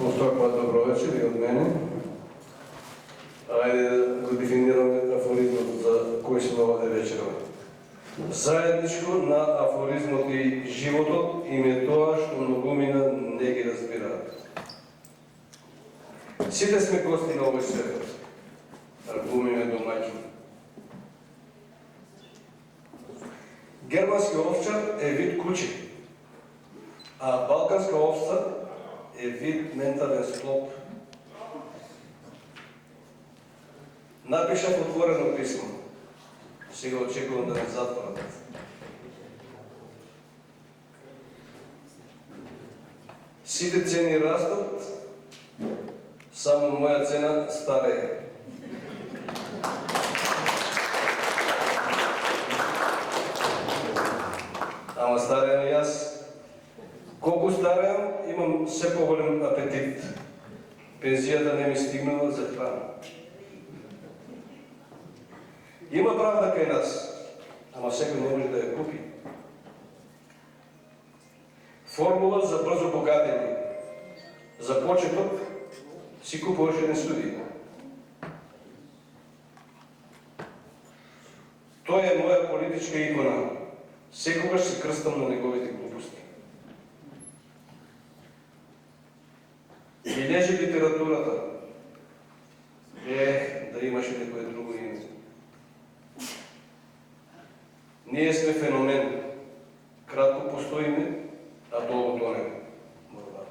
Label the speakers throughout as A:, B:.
A: Повтор път добро вечер и от мене. Ајде да го дефинираме афоризмот за кој сме овде вечерва. Заедничко на афоризмот и животот им е тоа што многумина не ги разбираат. Сите сме гости на овој свет. Глумиме домаќини. Германски овчар е вид куче, а балканска овца е вид ментален склоп. Напишав отворено писмо. Сега очекувам да ме затворат. Сите цени растат, само моја цена старее. Ама стареам и јас. Колку стареам, имам се поголем апетит. Пензијата не ми стигнала за храна. Има правда кај нас, ама секој не може да ја купи. Формула за брзо богатење. За почеток си купуваш еден студий. Тој е моја политичка икона. Секогаш се крстам на неговите глупости. Билежи литературата. Да имаше некое друго име. Ние сме феномен. Кратко постоиме, а долго тонеме. Благодаря.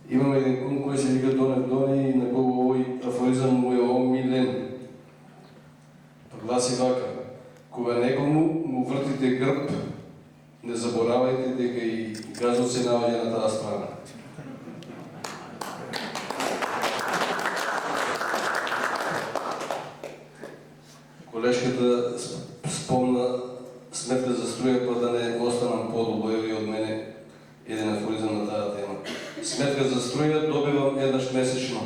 A: Имаме един кум кој се вика Донев Дони и на кого овој афоризам му е омилен. Гласи вака: кога некому му вртите грб, не заборавајте дека и газот се наоѓа на таа страна. Колешката спомна сметка за струја, па да не останам подолбоеви од мене еден афоризам на таа тема. Сметка за струја добивам еднаш месечно,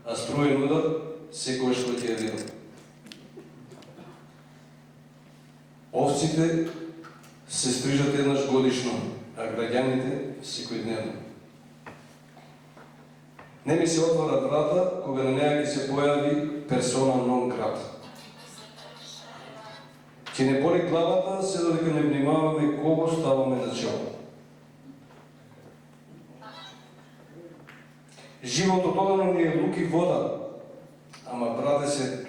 A: а струјен удар секогаш кога ќе ја видам. Овците се стрижат еднаш годишно, а граѓаните секојдневно. Не ми се отвара врата кога на неја ќе се појави персона нон грата. Ќе не боли главата, се додека не внимаваме кого ставаме на чело. Животот одамна ни е лук и вода, ама брате се